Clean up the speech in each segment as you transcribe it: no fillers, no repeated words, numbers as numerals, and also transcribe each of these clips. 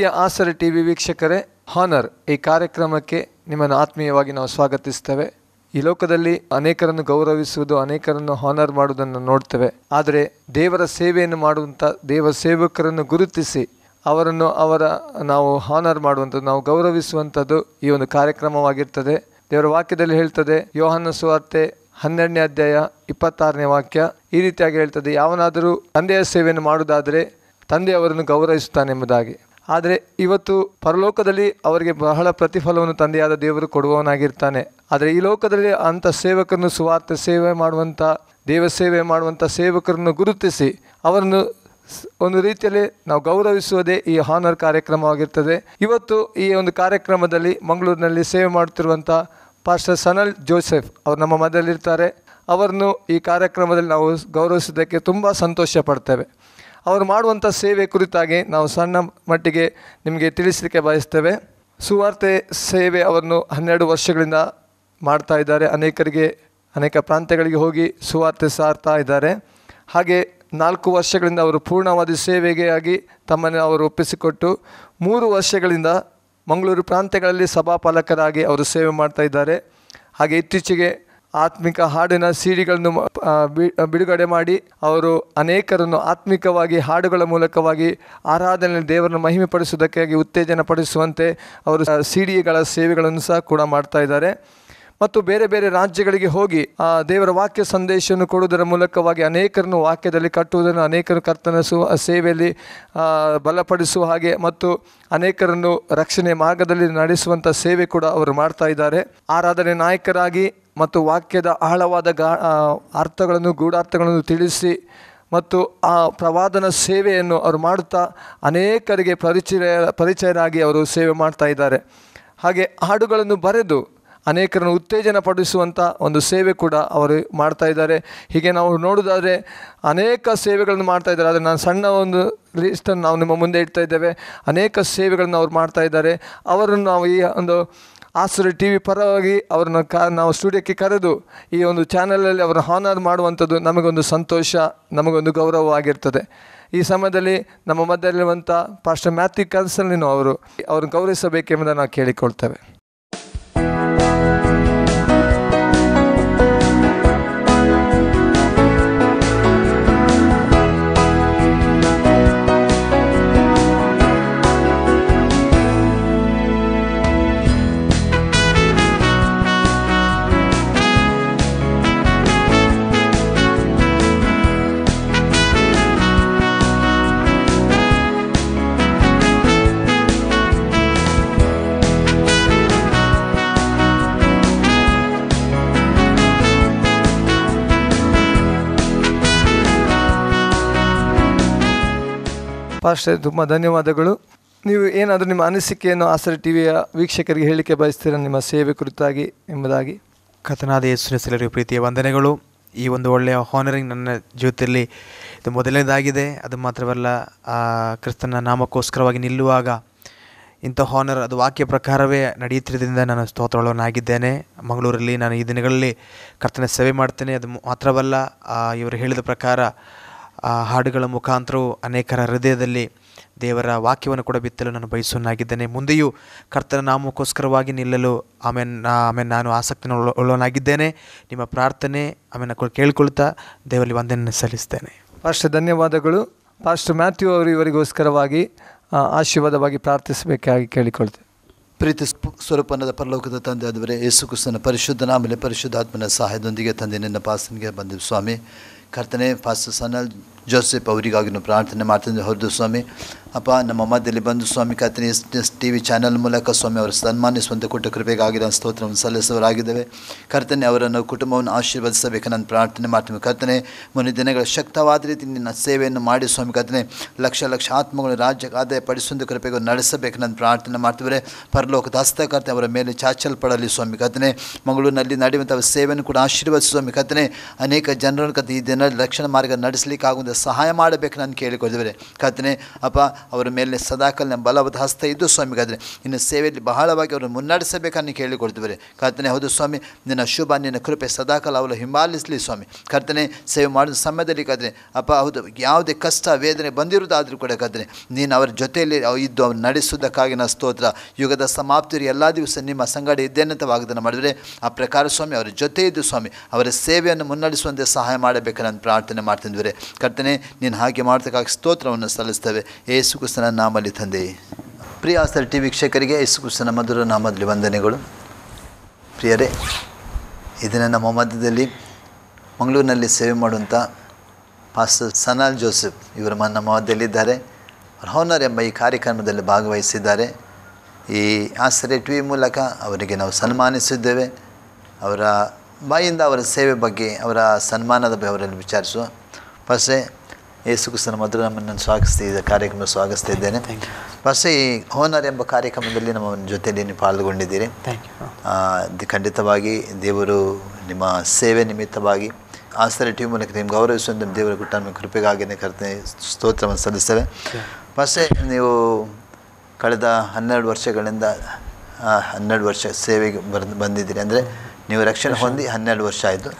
ಪ್ರಿಯ ಆಸರೆ ಟಿವಿ ವೀಕ್ಷಕರೇ, ಹಾನರ್ ಈ ಕಾರ್ಯಕ್ರಮಕ್ಕೆ ನಿಮ್ಮನ್ನು ಆತ್ಮೀಯವಾಗಿ ನಾವು ಸ್ವಾಗತಿಸ್ತೇವೆ. ಈ ಲೋಕದಲ್ಲಿ ಅನೇಕರನ್ನು ಗೌರವಿಸುವುದು, ಅನೇಕರನ್ನು ಹಾನರ್ ಮಾಡುವುದನ್ನು ನೋಡ್ತೇವೆ. ಆದರೆ ದೇವರ ಸೇವೆಯನ್ನು ಮಾಡುವಂಥ ದೇವ ಸೇವಕರನ್ನು ಗುರುತಿಸಿ ಅವರನ್ನು ನಾವು ಹಾನರ್ ಮಾಡುವಂಥದ್ದು, ನಾವು ಗೌರವಿಸುವಂಥದ್ದು ಈ ಒಂದು ಕಾರ್ಯಕ್ರಮವಾಗಿರ್ತದೆ. ದೇವರ ವಾಕ್ಯದಲ್ಲಿ ಹೇಳ್ತದೆ, ಯೋಹಾನ ಸುವಾರ್ತೆ 12ನೇ ಅಧ್ಯಾಯ 26ನೇ ವಾಕ್ಯ ಈ ರೀತಿಯಾಗಿ ಹೇಳ್ತದೆ, ಯಾವನಾದರೂ ತಂದೆಯ ಸೇವೆಯನ್ನು ಮಾಡುವುದಾದರೆ ತಂದೆ ಅವರನ್ನು ಗೌರವಿಸುತ್ತಾನೆಂಬುದಾಗಿ. ಆದರೆ ಇವತ್ತು ಪರಲೋಕದಲ್ಲಿ ಅವರಿಗೆ ಬಹಳ ಪ್ರತಿಫಲವನ್ನು ತಂದೆಯಾದ ದೇವರು ಕೊಡುವವನಾಗಿರ್ತಾನೆ. ಆದರೆ ಈ ಲೋಕದಲ್ಲಿ ಅಂಥ ಸೇವಕರನ್ನು, ಸುವಾರ್ತೆ ಸೇವೆ ಮಾಡುವಂಥ, ದೇವ ಸೇವೆ ಮಾಡುವಂಥ ಸೇವಕರನ್ನು ಗುರುತಿಸಿ ಅವರನ್ನು ಒಂದು ರೀತಿಯಲ್ಲಿ ನಾವು ಗೌರವಿಸುವುದೇ ಈ ಹಾನರ್ ಕಾರ್ಯಕ್ರಮವಾಗಿರ್ತದೆ. ಇವತ್ತು ಈ ಒಂದು ಕಾರ್ಯಕ್ರಮದಲ್ಲಿ ಮಂಗಳೂರಿನಲ್ಲಿ ಸೇವೆ ಮಾಡುತ್ತಿರುವಂಥ ಪಾಸ್ಟರ್ ಸನಲ್ ಜೋಸೆಫ್ ಅವರು ನಮ್ಮ ಮಧ್ಯದಲ್ಲಿರ್ತಾರೆ. ಅವರನ್ನು ಈ ಕಾರ್ಯಕ್ರಮದಲ್ಲಿ ನಾವು ಗೌರವಿಸೋದಕ್ಕೆ ತುಂಬ ಸಂತೋಷ ಪಡ್ತೇವೆ. ಅವರು ಮಾಡುವಂಥ ಸೇವೆ ಕುರಿತಾಗಿ ನಾವು ಸಣ್ಣ ಮಟ್ಟಿಗೆ ನಿಮಗೆ ತಿಳಿಸಲಿಕ್ಕೆ ಬಯಸ್ತೇವೆ. ಸುವಾರ್ತೆ ಸೇವೆ ಅವರನ್ನು 12 ವರ್ಷಗಳಿಂದ ಮಾಡ್ತಾ ಇದ್ದಾರೆ. ಅನೇಕ ಪ್ರಾಂತ್ಯಗಳಿಗೆ ಹೋಗಿ ಸುವಾರ್ತೆ ಸಾರ್ತಾ ಇದ್ದಾರೆ. ಹಾಗೆ 4 ವರ್ಷಗಳಿಂದ ಅವರು ಪೂರ್ಣವಾದ ಸೇವೆಗೆ ಆಗಿ ತಮ್ಮನ್ನು ಅವರು ಒಪ್ಪಿಸಿಕೊಟ್ಟು 3 ವರ್ಷಗಳಿಂದ ಮಂಗಳೂರು ಪ್ರಾಂತ್ಯಗಳಲ್ಲಿ ಸಭಾಪಾಲಕರಾಗಿ ಅವರು ಸೇವೆ ಮಾಡ್ತಾ ಇದ್ದಾರೆ. ಹಾಗೆ ಇತ್ತೀಚೆಗೆ ಆತ್ಮಿಕ ಹಾಡಿನ ಸಿಡಿಗಳನ್ನು ಬಿಡುಗಡೆ ಮಾಡಿ ಅವರು ಅನೇಕರನ್ನು ಆತ್ಮಿಕವಾಗಿ ಹಾಡುಗಳ ಮೂಲಕವಾಗಿ ಆರಾಧನೆಯಲ್ಲಿ ದೇವರನ್ನು ಮಹಿಮೆಪಡಿಸುವುದಕ್ಕಾಗಿ ಉತ್ತೇಜನ ಪಡಿಸುವಂತೆ ಅವರು ಸಿಡಿಗಳ ಸೇವೆಗಳನ್ನು ಸಹ ಕೂಡ ಮಾಡ್ತಾ ಇದ್ದಾರೆ. ಮತ್ತು ಬೇರೆ ಬೇರೆ ರಾಜ್ಯಗಳಿಗೆ ಹೋಗಿ ದೇವರ ವಾಕ್ಯ ಸಂದೇಶವನ್ನು ಕೊಡುವುದರ ಮೂಲಕವಾಗಿ ಅನೇಕರನ್ನು ವಾಕ್ಯದಲ್ಲಿ ಕಟ್ಟುವುದನ್ನು, ಅನೇಕರು ಕರ್ತನ ಸೇವೆಯಲ್ಲಿ ಬಲಪಡಿಸುವ ಹಾಗೆ ಮತ್ತು ಅನೇಕರನ್ನು ರಕ್ಷಣೆ ಮಾರ್ಗದಲ್ಲಿ ನಡೆಸುವಂಥ ಸೇವೆ ಕೂಡ ಅವರು ಮಾಡ್ತಾ ಇದ್ದಾರೆ. ಆರಾಧನೆ ನಾಯಕರಾಗಿ ಮತ್ತು ವಾಕ್ಯದ ಆಳವಾದ ಅರ್ಥಗಳನ್ನು, ಗೂಢಾರ್ಥಗಳನ್ನು ತಿಳಿಸಿ ಮತ್ತು ಆ ಪ್ರವಾದನ ಸೇವೆಯನ್ನು ಅವರು ಮಾಡುತ್ತಾ ಅನೇಕರಿಗೆ ಪರಿಚಯರಾಗಿ ಅವರು ಸೇವೆ ಮಾಡ್ತಾ ಇದ್ದಾರೆ. ಹಾಗೆ ಹಾಡುಗಳನ್ನು ಬರೆದು ಅನೇಕರನ್ನು ಉತ್ತೇಜನ ಪಡಿಸುವಂಥ ಒಂದು ಸೇವೆ ಕೂಡ ಅವರು ಮಾಡ್ತಾ ಇದ್ದಾರೆ. ಹೀಗೆ ನಾವು ನೋಡೋದಾದರೆ ಅನೇಕ ಸೇವೆಗಳನ್ನು ಮಾಡ್ತಾ ಇದ್ದಾರೆ. ಆದರೆ ನಾನು ಸಣ್ಣ ಒಂದು ಲಿಸ್ಟನ್ನು ನಾವು ನಿಮ್ಮ ಮುಂದೆ ಇಡ್ತಾ ಇದ್ದೇವೆ. ಅನೇಕ ಸೇವೆಗಳನ್ನು ಅವ್ರು ಮಾಡ್ತಾ ಇದ್ದಾರೆ. ಅವರನ್ನು ನಾವು ಈ ಒಂದು ಆಸರೆ ಟಿ ವಿ ಪರವಾಗಿ ಅವ್ರನ್ನ ನಾವು ಸ್ಟುಡಿಯೋಕ್ಕೆ ಕರೆದು ಈ ಒಂದು ಚಾನಲಲ್ಲಿ ಅವರ ಹಾನರ್ ಮಾಡುವಂಥದ್ದು ನಮಗೊಂದು ಸಂತೋಷ, ನಮಗೊಂದು ಗೌರವವಾಗಿರ್ತದೆ. ಈ ಸಮಯದಲ್ಲಿ ನಮ್ಮ ಮಧ್ಯದಲ್ಲಿರುವಂಥ ಪಾಸ್ಟರ್ ಮ್ಯಾಥ್ಯೂ ಕನ್ಸಲ್ನಿನೂ ಅವ್ರನ್ನ ಗೌರವಿಸಬೇಕೆಂಬುದನ್ನು ನಾವು ಕೇಳಿಕೊಳ್ತೇವೆ. ಪಾಸ್ಟರ್, ತುಂಬ ಧನ್ಯವಾದಗಳು. ನೀವು ಏನಾದರೂ ನಿಮ್ಮ ಅನಿಸಿಕೆಯನ್ನು ಆಸರೆ ಟಿ ವಿಯ ವೀಕ್ಷಕರಿಗೆ ಹೇಳಲಿಕ್ಕೆ ಬಯಸ್ತೀರಾ ನಿಮ್ಮ ಸೇವೆ ಕುರಿತಾಗಿ ಎಂಬುದಾಗಿ? ಕರ್ತನಾದ ಯೇಸುವಿನ ಹೆಸರಲ್ಲಿ ಪ್ರೀತಿಯ ವಂದನೆಗಳು. ಈ ಒಂದು ಒಳ್ಳೆಯ ಹಾನರಿಂಗ್ ನನ್ನ ಜೀವಿತದಲ್ಲಿ ಇದು ಮೊದಲನೇದಾಗಿದೆ. ಅದು ಮಾತ್ರವಲ್ಲ, ಕ್ರಿಸ್ತನ ನಾಮಕ್ಕೋಸ್ಕರವಾಗಿ ನಿಲ್ಲುವಾಗ ಇಂಥ ಹಾನರ್ ಅದು ವಾಕ್ಯ ಪ್ರಕಾರವೇ ನಡೆಯುತ್ತಿದ್ದರಿಂದ ನಾನು ಸ್ತೋತ್ರವುಳ್ಳವನಾಗಿದ್ದೇನೆ. ಮಂಗಳೂರಲ್ಲಿ ನಾನು ಈ ದಿನಗಳಲ್ಲಿ ಕರ್ತನ ಸೇವೆ ಮಾಡ್ತೇನೆ. ಅದು ಮಾತ್ರವಲ್ಲ, ಇವರು ಹೇಳಿದ ಪ್ರಕಾರ ಹಾಡುಗಳ ಮುಖಾಂತರವೂ ಅನೇಕರ ಹೃದಯದಲ್ಲಿ ದೇವರ ವಾಕ್ಯವನ್ನು ಕೂಡ ಬಿತ್ತಲು ನಾನು ಬಯಸುವನಾಗಿದ್ದೇನೆ. ಮುಂದೆಯೂ ಕರ್ತನ ನಾಮಕ್ಕೋಸ್ಕರವಾಗಿ ನಿಲ್ಲಲು ಆಮೇಲೆ ನಾನು ಆಸಕ್ತಿನ ಉಳ್ಳವನಾಗಿದ್ದೇನೆ. ನಿಮ್ಮ ಪ್ರಾರ್ಥನೆ ಕೇಳಿಕೊಳ್ತಾ ದೇವರಲ್ಲಿ ವಂದನೆ ಸಲ್ಲಿಸ್ತೇನೆ. ಪಾಸ್ಟರ್, ಧನ್ಯವಾದಗಳು. ಪಾಸ್ಟರ್ ಮ್ಯಾಥ್ಯೂ ಅವರು ಇವರಿಗೋಸ್ಕರವಾಗಿ ಆಶೀರ್ವಾದವಾಗಿ ಪ್ರಾರ್ಥಿಸಬೇಕಾಗಿ ಕೇಳಿಕೊಳ್ತೇವೆ. ಪ್ರೀತಿ ಸ್ವರೂಪನದ ಪರಲೋಕದ ತಂದೆ ಆದವರೇ, ಯೇಸು ಕ್ರಿಸ್ತನ ಪರಿಶುದ್ಧ ನಾಮಲೆ ಪರಿಶುದ್ಧಾತ್ಮನ ಸಹಾಯದೊಂದಿಗೆ ತಂದೆ ನಿನ್ನ ಪಾಸನಿಗೆ ಬಂದೆವು ಸ್ವಾಮಿ. ಕರ್ತನೆ, ಪಾಸ್ಟರ್ ಸನಲ್ ಜೋಸೆಫ್ ಅವರಿಗಾಗಿ ನಾವು ಪ್ರಾರ್ಥನೆ ಮಾಡ್ತಿದ್ದೆ. ಹೌದು ಸ್ವಾಮಿ, ಅಪ್ಪ ನಮ್ಮ ಮಧ್ಯದಲ್ಲಿ ಬಂದು ಸ್ವಾಮಿ ಕರ್ತನೆ ಟಿ ವಿ ಚಾನಲ್ ಮೂಲಕ ಸ್ವಾಮಿ ಅವರು ಸನ್ಮಾನಿಸುವಂಥ ಕೊಟ್ಟ ಕೃಪೆಗಾಗಿ ನಾನು ಸ್ತೋತ್ರವನ್ನು ಸಲ್ಲಿಸುವರಾಗಿದ್ದೇವೆ. ಕರ್ತನೆ, ಅವರನ್ನು ಕುಟುಂಬವನ್ನು ಆಶೀರ್ವದಿಸಬೇಕು ನಾನು ಪ್ರಾರ್ಥನೆ ಮಾಡ್ತೀವಿ. ಕರ್ತನೆ, ಮುಂದಿನ ದಿನಗಳ ಶಕ್ತವಾದ ರೀತಿ ನಿನ್ನ ಸೇವೆಯನ್ನು ಮಾಡಿ ಸ್ವಾಮಿ ಕರ್ತನೆ ಲಕ್ಷ ಆತ್ಮಗಳು ರಾಜ್ಯಕ್ಕೆ ಆದಾಯ ಪಡಿಸುವಂಥ ಕೃಪೆಗೆ ನಡೆಸಬೇಕು ನಾನು ಪ್ರಾರ್ಥನೆ ಮಾಡ್ತೀವಿ. ಪರಲೋಕದ ಹಸ್ತಕರ್ತೆ ಅವರ ಮೇಲೆ ಚಾಚಲ್ಪಡಲಿ ಸ್ವಾಮಿ ಕರ್ತನೆ. ಮಂಗಳೂರಿನಲ್ಲಿ ನಡೆಯುವಂಥ ಸೇವೆಯನ್ನು ಕೂಡ ಆಶೀರ್ವದಿಸಿ ಸ್ವಾಮಿ ಕರ್ತನೆ. ಅನೇಕ ಜನರನ್ನು ಕತೆ ಈ ದಿನ ರಕ್ಷಣಾ ಮಾರ್ಗ ನಡೆಸಲಿಕ್ಕಾಗುವಂಥ ನಡೆಸುವಂಥ ಸಹಾಯ ಮಾಡಬೇಕು ನಾನು ಕೇಳಿಕೊಳ್ತಿದ್ದಾರೆ ಕರ್ತನೆ. ಅಪ್ಪ ಅವರ ಮೇಲೆ ಸದಾಕಾಲ ಬಲವಾದ ಹಸ್ತ ಇದ್ದು ಸ್ವಾಮಿಗಾದರೆ ಇನ್ನು ಸೇವೆಯಲ್ಲಿ ಬಹಳವಾಗಿ ಅವರು ಮುನ್ನಡೆಸಬೇಕನ್ನು ಕೇಳಿಕೊಳ್ತಿದ್ದಾರೆ ಕರ್ತನೆ. ಹೌದು ಸ್ವಾಮಿ, ನಿನ್ನ ಶುಭ ನಿನ್ನ ಕೃಪೆ ಸದಾಕಾಲ ಅವಳು ಹಿಂಬಾಲಿಸಲಿ ಸ್ವಾಮಿ ಕರ್ತನೆ. ಸೇವೆ ಮಾಡಿದ ಸಮಯದಲ್ಲಿ ಕರ್ತನೆ ಅಪ್ಪ ಹೌದು ಯಾವುದೇ ಕಷ್ಟ ವೇದನೆ ಬಂದಿರುವುದಾದರೂ ಕೂಡ ಕರ್ತನೆ ನೀನು ಅವರ ಜೊತೆಯಲ್ಲಿ ಇದ್ದು ಅವ್ರು ನಡೆಸುವುದಕ್ಕಾಗಿ ನಾನು ಸ್ತೋತ್ರ. ಯುಗದ ಸಮಾಪ್ತಿಯಲ್ಲಿ ಎಲ್ಲ ದಿವಸ ನಿಮ್ಮ ಸಂಗಡ ಇದ್ದೇನೆ ಅಂತ ವಾಗ್ದಾನ ಮಾಡಿದರೆ ಆ ಪ್ರಕಾರ ಸ್ವಾಮಿ ಅವರ ಜೊತೆ ಇದ್ದು ಸ್ವಾಮಿ ಅವರ ಸೇವೆಯನ್ನು ಮುನ್ನಡೆಸುವಂತೆ ಸಹಾಯ ಮಾಡಬೇಕು ನಾನು ಪ್ರಾರ್ಥನೆ ಮಾಡ್ತಿದ್ದೇವೆ ಕರ್ತನೆ. ನೀನು ಹಾಗೆ ಮಾಡೋದಕ್ಕಾಗಿ ಸ್ತೋತ್ರವನ್ನು ಸಲ್ಲಿಸ್ತೇವೆ ಯೇಸು ಕ್ರಿಸ್ತನ ನಾಮದಲ್ಲಿ ತಂದೆ. ಪ್ರಿಯ ಆಸ್ತರ ಟಿ ವೀಕ್ಷಕರಿಗೆ ಯೇಸು ಕ್ರಿಸ್ತನ ಮಧುರ ನಾಮದಲ್ಲಿ ವಂದನೆಗಳು. ಪ್ರಿಯರೇ, ಇದನ್ನು ನಮ್ಮ ಮಧ್ಯದಲ್ಲಿ ಮಂಗಳೂರಿನಲ್ಲಿ ಸೇವೆ ಮಾಡುವಂಥ ಪಾಸ್ಟರ್ ಸನಾಲ್ ಜೋಸೆಫ್ ಇವರು ನಮ್ಮ ಮಧ್ಯದಲ್ಲಿದ್ದಾರೆ. ಹಾನರ್ ಎಂಬ ಈ ಕಾರ್ಯಕ್ರಮದಲ್ಲಿ ಭಾಗವಹಿಸಿದ್ದಾರೆ. ಈ ಆಸರೆ ಟಿ ವಿ ಮೂಲಕ ಅವರಿಗೆ ನಾವು ಸನ್ಮಾನಿಸಿದ್ದೇವೆ. ಅವರ ಬಾಯಿಂದ ಅವರ ಸೇವೆ ಬಗ್ಗೆ ಅವರ ಸನ್ಮಾನದ ಬಗ್ಗೆ ಅವರಲ್ಲಿ ವಿಚಾರಿಸುವ ಫಸ್ಟೇ ಯೇಸು ಕ್ರಿಸ್ತನ ಮಧುರ ನಮ್ಮನ್ನು ಸ್ವಾಗತಿಸಿದ ಕಾರ್ಯಕ್ರಮ ಸ್ವಾಗತಿಸ್ತಾ ಇದ್ದೇನೆ. ಫಸ್ಟೇ ಈ ಹೋನರ್ ಎಂಬ ಕಾರ್ಯಕ್ರಮದಲ್ಲಿ ನಮ್ಮ ಜೊತೆಯಲ್ಲಿ ನೀವು ಪಾಲ್ಗೊಂಡಿದ್ದೀರಿ. ಖಂಡಿತವಾಗಿ ದೇವರು ನಿಮ್ಮ ಸೇವೆ ನಿಮಿತ್ತವಾಗಿ ಆಸರೆ ಟಿ ವಿ ಮೂಲಕ ನಿಮ್ಗೆ ಗೌರವಿಸುವಂಥ ದೇವರ ಕೊಟ್ಟ ನಮ್ಮ ಕೃಪೆಗಾಗಿಯೇ ಕರ್ತನೆ ಸ್ತೋತ್ರವನ್ನು ಸಲ್ಲಿಸ್ತೇವೆ. ಫಸ್ಟೇ ನೀವು ಕಳೆದ 12 ವರ್ಷಗಳಿಂದ 12 ವರ್ಷ ಸೇವೆಗೆ ಬಂದಿದ್ದೀರಿ. ಅಂದರೆ ನೀವು ರಕ್ಷಣೆ ಹೊಂದಿ 12 ವರ್ಷ ಆಯಿತು.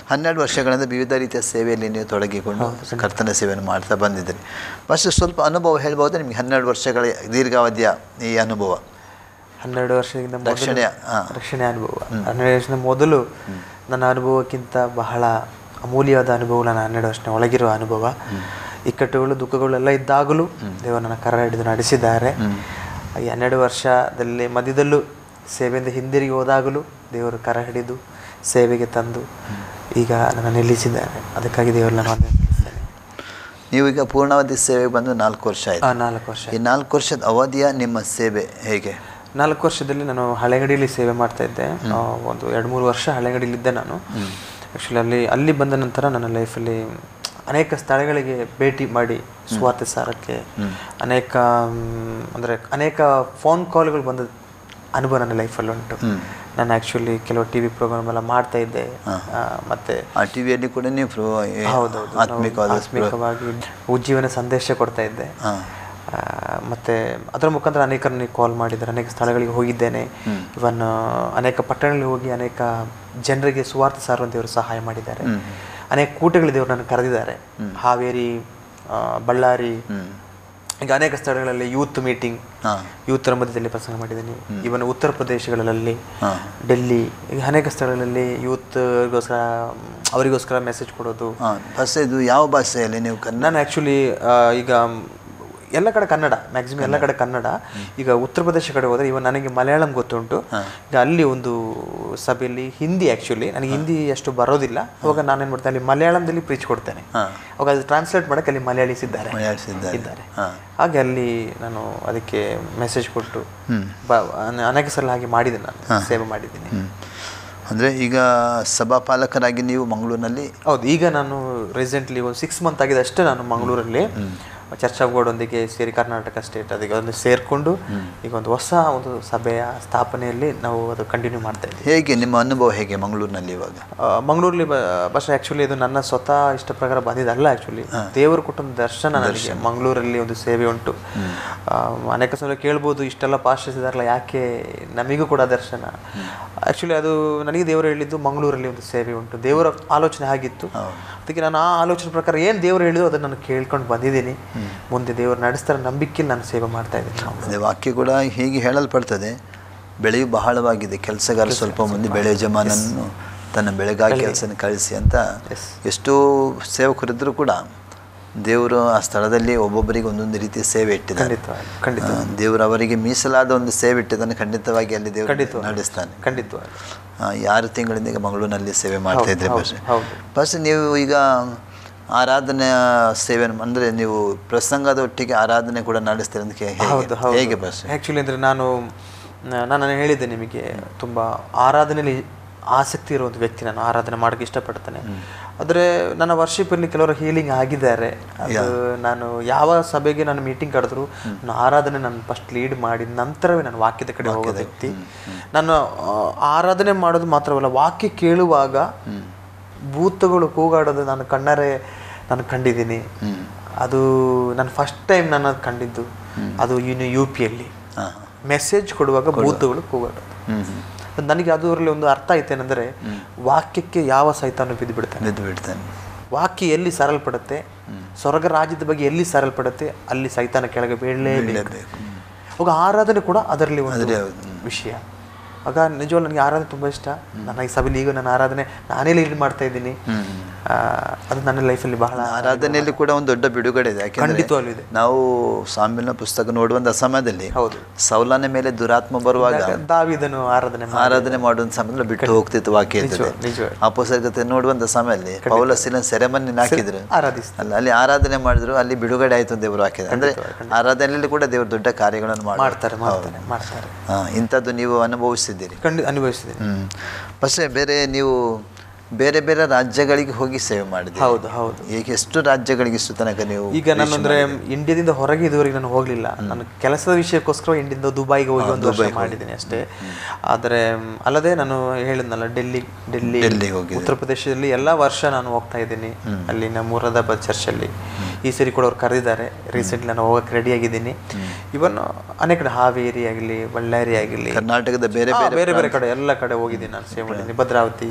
12 ವರ್ಷಗಳಿಂದ ವಿವಿಧ ರೀತಿಯ ಸೇವೆಯಲ್ಲಿ ನೀವು ತೊಡಗಿಕೊಂಡು ಕರ್ತನ ಸೇವೆಯನ್ನು ಮಾಡ್ತಾ ಬಂದಿದ್ದೀರಿ. ಫಸ್ಟ್ ಸ್ವಲ್ಪ ಅನುಭವ ಹೇಳ್ಬೋದು ನಿಮಗೆ? 12 ವರ್ಷಗಳ ದೀರ್ಘಾವಧಿಯ ಈ ಅನುಭವ 12 ವರ್ಷದಿಂದ ರಕ್ಷಣೆ ಅನುಭವ. 12 ವರ್ಷದ ಮೊದಲು ನನ್ನ ಅನುಭವಕ್ಕಿಂತ ಬಹಳ ಅಮೂಲ್ಯವಾದ ಅನುಭವ ನನ್ನ 12 ವರ್ಷದ ಒಳಗಿರುವ ಅನುಭವ. ಇಕ್ಕಟ್ಟುಗಳು ದುಃಖಗಳೆಲ್ಲ ಇದ್ದಾಗಲೂ ದೇವರು ನನ್ನ ಕರ ಹಿಡಿದು ನಡೆಸಿದ್ದಾರೆ. ಈ 12 ವರ್ಷದಲ್ಲಿ ಮಧ್ಯದಲ್ಲೂ ಸೇವೆಯಿಂದ ಹಿಂದಿರುಗಿ ಹೋದಾಗಲೂ ದೇವರು ಕರ ಹಿಡಿದು ಸೇವೆಗೆ ತಂದು ಈಗ ನನ್ನ ನಿಲ್ಲಿಸಿದ್ದಾರೆ. ಅದಕ್ಕಾಗಿ ದೇವರನ್ನ ವಂದಿಸ್ತೇನೆ. ನೀವೀಗ ಪೂರ್ಣಾವಧಿ ಸೇವೆಗೆ ಬಂದು 4 ವರ್ಷ ಆಯಿತು. 4 ವರ್ಷ. ಈ 4 ವರ್ಷದ ಅವಧಿಯ ನಿಮ್ಮ ಸೇವೆ ಹೇಗೆ? 4 ವರ್ಷದಲ್ಲಿ ನಾನು ಹಳೆಗಡಿಯಲ್ಲಿ ಸೇವೆ ಮಾಡ್ತಾಯಿದ್ದೆ. ಒಂದು 2-3 ವರ್ಷ ಹಳೆಗಡಿಯಲ್ಲಿದ್ದೆ ನಾನು. ಆ್ಯಕ್ಚುಲಿ ಅಲ್ಲಿ ಬಂದ ನಂತರ ನನ್ನ ಲೈಫಲ್ಲಿ ಅನೇಕ ಸ್ಥಳಗಳಿಗೆ ಭೇಟಿ ಮಾಡಿ ಸ್ವಾರ್ಥ ಸಾರಕ್ಕೆ ಅನೇಕ ಫೋನ್ ಕಾಲ್ಗಳು ಬಂದ ಅನುಭವ ನನ್ನ ಲೈಫಲ್ಲಿ ಉಂಟು. ನಾನು ಆ್ಯಕ್ಚುಲಿ ಕೆಲವು ಟಿ ವಿ ಪ್ರೋಗ್ರಾಮ್ ಎಲ್ಲ ಮಾಡ್ತಾ ಇದ್ದೆ. ಮತ್ತು ಆ ಟಿ ವಿಯಲ್ಲಿ ಕೂಡ ನೀವು ಹೌದೌದು ಆತ್ಮಿಕವಾಗಿ ಉಜ್ಜೀವನ ಸಂದೇಶ ಕೊಡ್ತಾ ಇದ್ದೆ. ಮತ್ತು ಅದರ ಮುಖಾಂತರ ಅನೇಕರನ್ನು ಕಾಲ್ ಮಾಡಿದ್ದಾರೆ. ಅನೇಕ ಸ್ಥಳಗಳಿಗೆ ಹೋಗಿದ್ದೇನೆ. ಇವನ್ ಅನೇಕ ಪಟ್ಟಣಗಳಿಗೆ ಹೋಗಿ ಅನೇಕ ಜನರಿಗೆ ಸುವಾರ್ಥ ಸಾರುವಂತೆಯವರು ಸಹಾಯ ಮಾಡಿದ್ದಾರೆ. ಅನೇಕ ಕೂಟಗಳು ದೇವರು ನನ್ನ ಕರೆದಿದ್ದಾರೆ. ಹಾವೇರಿ, ಬಳ್ಳಾರಿ, ಈಗ ಅನೇಕ ಸ್ಥಳಗಳಲ್ಲಿ ಯೂತ್ ಮೀಟಿಂಗ್, ಯೂತ್ತರ ಮಧ್ಯದಲ್ಲಿ ಪ್ರಸಂಗ ಮಾಡಿದ್ದೀನಿ. ಇವನ್ ಉತ್ತರ ಪ್ರದೇಶಗಳಲ್ಲಿ, ಡೆಲ್ಲಿ, ಈಗ ಅನೇಕ ಸ್ಥಳಗಳಲ್ಲಿ ಯೂತ್ಗೋಸ್ಕರ ಅವರಿಗೋಸ್ಕರ ಮೆಸೇಜ್ ಕೊಡೋದು. ಇದು ಯಾವ ಭಾಷೆಯಲ್ಲಿ ನೀವು? ನಾನು ಆ್ಯಕ್ಚುಲಿ ಈಗ ಎಲ್ಲ ಕಡೆ ಕನ್ನಡ, ಮ್ಯಾಕ್ಸಿಮಮ್ ಎಲ್ಲ ಕಡೆ ಕನ್ನಡ. ಈಗ ಉತ್ತರ ಪ್ರದೇಶ ಕಡೆ ಹೋದರೆ ಇವನ್ ನನಗೆ ಮಲಯಾಳಂ ಗೊತ್ತುಂಟು. ಈಗ ಅಲ್ಲಿ ಒಂದು ಸಭೆಯಲ್ಲಿ ಹಿಂದಿ, ಆ್ಯಕ್ಚುಲಿ ನನಗೆ ಹಿಂದಿ ಅಷ್ಟು ಬರೋದಿಲ್ಲ. ಅವಾಗ ನಾನೇನು ಮಾಡ್ತೇನೆ, ಅಲ್ಲಿ ಮಲಯಾಳಂದಲ್ಲಿ ಪ್ರೀಚ್ ಕೊಡ್ತೇನೆ. ಅವಾಗ ಅದು ಟ್ರಾನ್ಸ್ಲೇಟ್ ಮಾಡೋಕ್ಕೆ ಅಲ್ಲಿ ಮಲಯಾಳೀಸ್ ಇದ್ದಾರೆ. ಹಾಗೆ ಅಲ್ಲಿ ನಾನು ಅದಕ್ಕೆ ಮೆಸೇಜ್ ಕೊಟ್ಟು ಅನೇಕ ಸಲ ಹಾಗೆ ಮಾಡಿದ್ದೀನಿ, ನಾನು ಸೇವೆ ಮಾಡಿದ್ದೀನಿ. ಅಂದರೆ ಈಗ ಸಭಾಪಾಲಕರಾಗಿ ನೀವು ಮಂಗಳೂರಿನಲ್ಲಿ? ಹೌದು. ಈಗ ನಾನು ರೀಸೆಂಟ್ಲಿ ಒಂದು 6 ಮಂತ್ ಆಗಿದೆ ಅಷ್ಟೇ ನಾನು ಮಂಗಳೂರಲ್ಲಿ ಚರ್ಚ್ ಆಫ್ ಗಾಡ್ ಒಂದಿಗೆ ಸೇರಿ ಕರ್ನಾಟಕ ಸ್ಟೇಟ್ ಅದಕ್ಕೆ ಒಂದು ಸೇರಿಕೊಂಡು ಈಗ ಒಂದು ಹೊಸ ಒಂದು ಸಭೆಯ ಸ್ಥಾಪನೆಯಲ್ಲಿ ನಾವು ಅದು ಕಂಟಿನ್ಯೂ ಮಾಡ್ತಾ ಇದ್ದೀವಿ. ಹೇಗೆ ನಿಮ್ಮ ಅನುಭವ ಹೇಗೆ ಮಂಗಳೂರಿನಲ್ಲಿ ಇವಾಗ? ಮಂಗಳೂರಲ್ಲಿ ಬಸ್ ಆ್ಯಕ್ಚುಲಿ ಇದು ನನ್ನ ಸ್ವತಃ ಇಷ್ಟ ಪ್ರಕಾರ ಬಂದಿದ್ದಲ್ಲ. ಆ್ಯಕ್ಚುಲಿ ದೇವರು ಕೊಟ್ಟೊಂದು ದರ್ಶನ ನನಗೆ ಮಂಗಳೂರಲ್ಲಿ ಒಂದು ಸೇವೆ ಉಂಟು. ಅನೇಕ ಸಲ ಕೇಳ್ಬೋದು, ಇಷ್ಟೆಲ್ಲ ಪಾಶ್ಚಿದಾರಲ್ಲ ಯಾಕೆ ನಮಗೂ ಕೂಡ ದರ್ಶನ? ಆ್ಯಕ್ಚುಲಿ ಅದು ನನಗೆ ದೇವರು ಹೇಳಿದ್ದು ಮಂಗಳೂರಲ್ಲಿ ಒಂದು ಸೇವೆ ಉಂಟು. ದೇವರ ಆಲೋಚನೆ ಆಗಿತ್ತು. ಅದಕ್ಕೆ ನಾನು ಆ ಆಲೋಚನೆ ಪ್ರಕಾರ ಏನು ದೇವರು ಹೇಳಿದ್ರು ಅದನ್ನು ನಾನು ಕೇಳ್ಕೊಂಡು ಬಂದಿದ್ದೀನಿ. ಮುಂದೆ ದೇವರು ನಡೆಸ್ತಾರೆ ನಂಬಿಕೆಯಲ್ಲಿ ನಾನು ಸೇವೆ ಮಾಡ್ತಾ ಇದ್ದೀನಿ. ಅದೇ ವಾಕ್ಯ ಕೂಡ ಹೀಗೆ ಹೇಳಲ್ಪಡ್ತದೆ, ಬೆಳೆಯು ಬಹಳವಾಗಿದೆ, ಕೆಲಸಗಾರ ಸ್ವಲ್ಪ ಮಂದಿ, ಬೆಳೆ ಯಜಮಾನನ್ನು ತನ್ನ ಬೆಳೆಗಾಗಿ ಕೆಲಸನ ಕಳಿಸಿ ಅಂತ. ಎಷ್ಟೋ ಸೇವಕರಿದ್ದರೂ ಕೂಡ ದೇವರು ಆ ಸ್ಥಳದಲ್ಲಿ ಒಬ್ಬೊಬ್ಬರಿಗೆ ಒಂದೊಂದು ರೀತಿಯ ಸೇವೆ ಇಟ್ಟಿದ್ದಾರೆ. ದೇವರು ಅವರಿಗೆ ಮೀಸಲಾದ ಒಂದು ಸೇವೆ ಇಟ್ಟಿದ್ದಾನೆ. ಖಂಡಿತವಾಗಿ ಅಲ್ಲಿ ದೇವರು ನಡೆಸ್ತಾನೆ. ಖಂಡಿತವಾಗಿ 6 ತಿಂಗಳಿಂದ ಈಗ ಮಂಗಳೂರಿನಲ್ಲಿ ಸೇವೆ ಮಾಡ್ತಾ ಇದ್ರಿ. ಬಸ್ ನೀವು ಈಗ ಆರಾಧನೆಯ ಸೇವೆ ಅಂದರೆ ನೀವು ಪ್ರಸಂಗದ ಒಟ್ಟಿಗೆ ಆರಾಧನೆ ಕೂಡ ನಡೆಸ್ತೀರಿ ಅಂತ ಹೇಗೆ ಬಸ್? ಆ್ಯಕ್ಚುಲಿ ಅಂದರೆ ನಾನು ಹೇಳಿದ್ದೆ ನಿಮಗೆ, ತುಂಬ ಆರಾಧನೆಯಲ್ಲಿ ಆಸಕ್ತಿ ಇರೋ ಒಂದು ವ್ಯಕ್ತಿ. ನಾನು ಆರಾಧನೆ ಮಾಡೋಕ್ಕೆ ಇಷ್ಟಪಡ್ತೇನೆ. ಆದರೆ ನನ್ನ ವರ್ಷಿಪಲ್ಲಿ ಕೆಲವರು ಹೀಲಿಂಗ್ ಆಗಿದ್ದಾರೆ. ಅದು ನಾನು ಯಾವ ಸಭೆಗೆ ನಾನು ಮೀಟಿಂಗ್ ಕರೆದ್ರು ನಾನು ಆರಾಧನೆ ನಾನು ಫಸ್ಟ್ ಲೀಡ್ ಮಾಡಿ ನಂತರವೇ ನಾನು ವಾಕ್ಯದ ಕಡೆ ಹೋಗೋ ವ್ಯಕ್ತಿ. ನಾನು ಆರಾಧನೆ ಮಾಡೋದು ಮಾತ್ರವಲ್ಲ, ವಾಕ್ಯ ಕೇಳುವಾಗ ಭೂತಗಳು ಕೂಗಾಡೋದು ನಾನು ಕಣ್ಣಾರೆ ನಾನು ಕಂಡಿದ್ದೀನಿ. ಅದು ನಾನು ಫಸ್ಟ್ ಟೈಮ್ ನಾನು ಅದು ಕಂಡಿದ್ದು ಅದು UP-ಯಲ್ಲಿ ಮೆಸೇಜ್ ಕೊಡುವಾಗ ಬೂತುಗಳು ಕೂಗೋದು. ನನಗೆ ಅದರಲ್ಲಿ ಒಂದು ಅರ್ಥ ಐತೇನೆಂದರೆ ವಾಕ್ಯಕ್ಕೆ ಯಾವ ಸೈತಾನು ಬಿದ್ದು ಬಿಡ್ತಾನೆ. ವಾಕ್ಯ ಎಲ್ಲಿ ಸರಲ್ಪಡುತ್ತೆ, ಸ್ವರ್ಗ ರಾಜ್ಯದ ಬಗ್ಗೆ ಎಲ್ಲಿ ಸರಲ್ಪಡುತ್ತೆ, ಅಲ್ಲಿ ಸೈತಾನ ಕೆಳಗೆ ಬೀಳಲೇಬೇಕು. ಆಗ ಆರಾಧನೆ ಕೂಡ ಅದರಲ್ಲಿ ಒಂದು ವಿಷಯ. ಆಗ ನಿಜವಾಗ್ಲೂ ನನಗೆ ಆರಾಧನೆ ತುಂಬ ಇಷ್ಟ. ನನ್ನ ಈ ಸಭೆಯಲ್ಲಿ ಈಗ ನನ್ನ ಆರಾಧನೆ ನಾನೇ ಲೀಡ್ ಮಾಡ್ತಾ ಇದ್ದೀನಿ. ಅದು ನನ್ನ ಲೈಫಲ್ಲಿ ಬಹಳ ಆರಾಧನೆಯಲ್ಲಿ ಕೂಡ ಒಂದು ದೊಡ್ಡ ಬಿಡುಗಡೆ ಇದೆ. ಖಂಡಿತವಾಗ್ಲೂ ಇದೆ. ನಾವು ಸಾಮ್ಯನ ಪುಸ್ತಕ ನೋಡುವಂಥ ಸಮಯದಲ್ಲಿ ಸೌಲನ ಮೇಲೆ ದುರಾತ್ಮ ಬರುವಾಗ ದಾವೀದನು ಆರಾಧನೆ ಮಾಡುವಂಥ ಸಮಯದಲ್ಲಿ ಬಿಟ್ಟು ಹೋಗ್ತಿತ್ತು ವಾಕ್ಯ. ಅಪೊಸ್ತಲಕತೆ ನೋಡುವಂಥ ಸಮಯದಲ್ಲಿ ಪೌಲ ಸಿಲನ ಸೆರೆಮನಿ ಹಾಕಿದ್ರು ಅಲ್ಲ, ಅಲ್ಲಿ ಆರಾಧನೆ ಮಾಡಿದ್ರು, ಅಲ್ಲಿ ಬಿಡುಗಡೆ ಆಯ್ತು ದೇವರು ವಾಕ್ಯ. ಅಂದ್ರೆ ಆರಾಧನೆಯಲ್ಲಿ ಕೂಡ ದೇವರು ದೊಡ್ಡ ಕಾರ್ಯಗಳನ್ನು ಮಾಡ್ತಾರೆ. ಇಂಥದ್ದು ನೀವು ಅನುಭವಿಸಿದ್ದೀರಿ? ಅನುಭವಿಸಿದ್ದೀರಿ. പക്ഷേ ನೀವು ಬೇರೆ ಬೇರೆ ರಾಜ್ಯಗಳಿಗೆ ಹೋಗಿ ಸೇವೆ ಮಾಡಿದೆ. ಹೌದು. ಈಗ ಎಷ್ಟು ರಾಜ್ಯಗಳಿಗೆ ಇಷ್ಟು ತನಕ ನೀವು? ಈಗ ನಾನು ಅಂದ್ರೆ ಇಂಡಿಯಾದಿಂದ ಹೊರಗೆ ಇದುವರೆಗೆ ನಾನು ಹೋಗ್ಲಿಲ್ಲ. ನಾನು ಕೆಲಸದ ವಿಷಯಕ್ಕೋಸ್ಕರ ಇಂಡಿಯಾದಿಂದ ದುಬೈಗೆ ಹೋಗಿ 1 ವರ್ಷ ಮಾಡಿದ್ದೀನಿ ಅಷ್ಟೇ. ಆದರೆ ಅಲ್ಲದೆ ನಾನು ಹೇಳಿದ್ನಲ್ಲ ಡೆಲ್ಲಿ ಹೋಗಿ ಉತ್ತರ ಪ್ರದೇಶದಲ್ಲಿ ಎಲ್ಲ ವರ್ಷ ನಾನು ಹೋಗ್ತಾ ಇದ್ದೀನಿ. ಅಲ್ಲಿನ ಮುರಾದಾಬಾದ್ ಚರ್ಚಲ್ಲಿ ಈ ಸರಿ ಕೂಡ ಅವ್ರು ಕರೆದಿದ್ದಾರೆ. ರೀಸೆಂಟ್ಲಿ ನಾನು ಹೋಗಕ್ಕೆ ರೆಡಿ ಆಗಿದ್ದೀನಿ. ಇವನ್ ಅನೇಕ ಕಡೆ ಹಾವೇರಿ ಆಗಲಿ, ಬಳ್ಳಾರಿ ಆಗಲಿ, ಕರ್ನಾಟಕದ ಬೇರೆ ಬೇರೆ ಕಡೆ ಎಲ್ಲ ಕಡೆ ಹೋಗಿದ್ದೀನಿ ನಾನು ಸೇವೆ ಮಾಡಿದ್ದೀನಿ. ಭದ್ರಾವತಿ